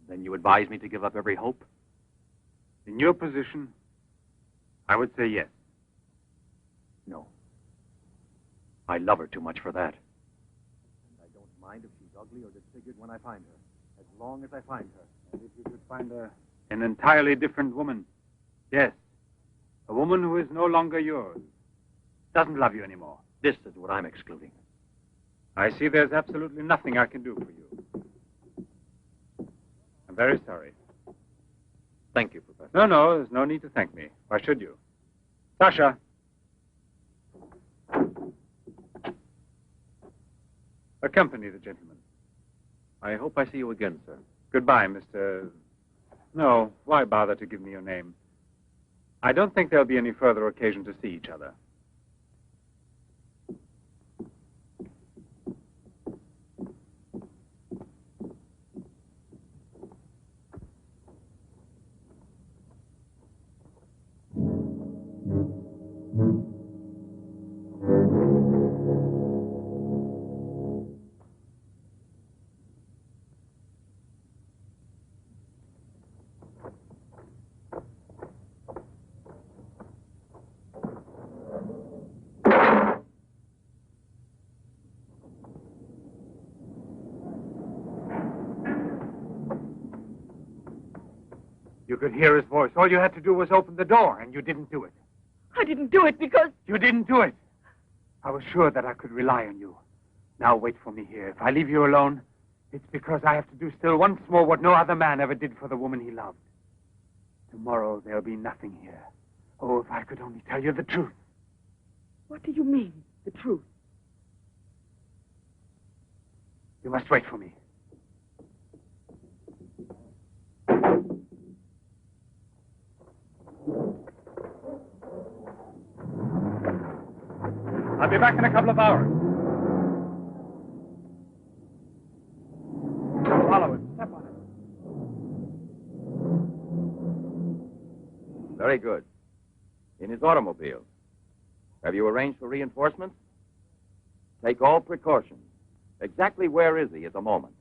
Then you advise me to give up every hope?
In your position, I would say yes.
No. I love her too much for that. And I don't mind if she's ugly or disfigured when I find her, as long as I find her.
And if you could find an entirely different woman, yes. A woman who is no longer yours. Doesn't love you anymore.
This is what I'm excluding.
I see there's absolutely nothing I can do for you. I'm very sorry.
Thank you, Professor.
No, there's no need to thank me. Why should you? Sasha. Accompany the gentleman.
I hope I see you again, sir.
Goodbye, Mr... No, why bother to give me your name? I don't think there'll be any further occasion to see each other. You could hear his voice. All you had to do was open the door, and you didn't do it.
I didn't do it because...
You didn't do it. I was sure that I could rely on you. Now wait for me here. If I leave you alone, it's because I have to do still once more what no other man ever did for the woman he loved. Tomorrow there'll be nothing here. Oh, if I could only tell you the truth.
What do you mean, the truth?
You must wait for me. I'll be back in a couple of hours. Follow it. Step on it.
Very good. In his automobile. Have you arranged for reinforcements? Take all precautions. Exactly where is he at the moment?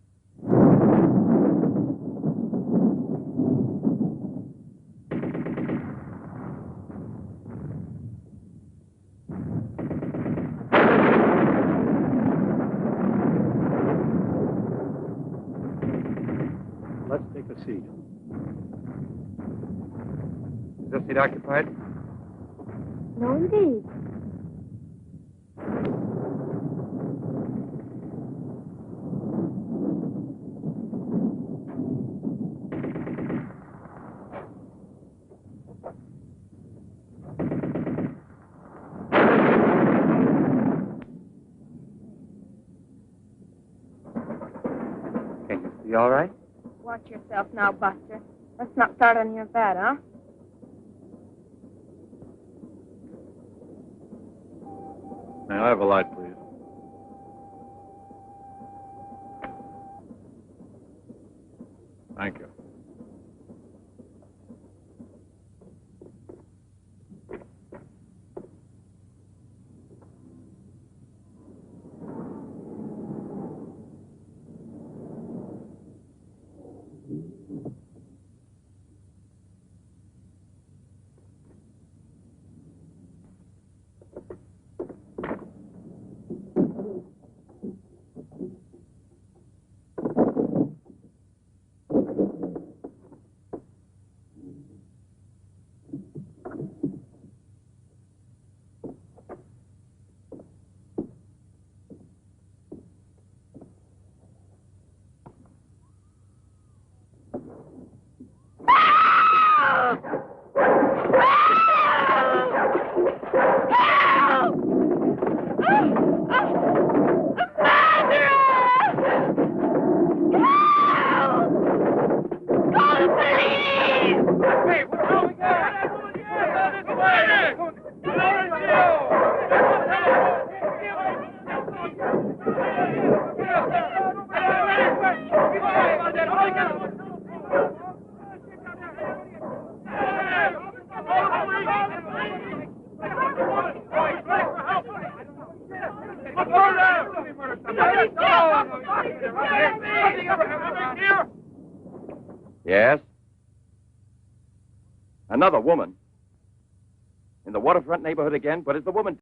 Let's take a seat.
Is this seat occupied?
No, indeed.
Can you see all right?
Watch yourself now, Buster. Let's not start on your bed, huh?
May I have a light, please? Thank you.
Hey, what's wrong with
Yes? Another woman. In the waterfront neighborhood again, but is the woman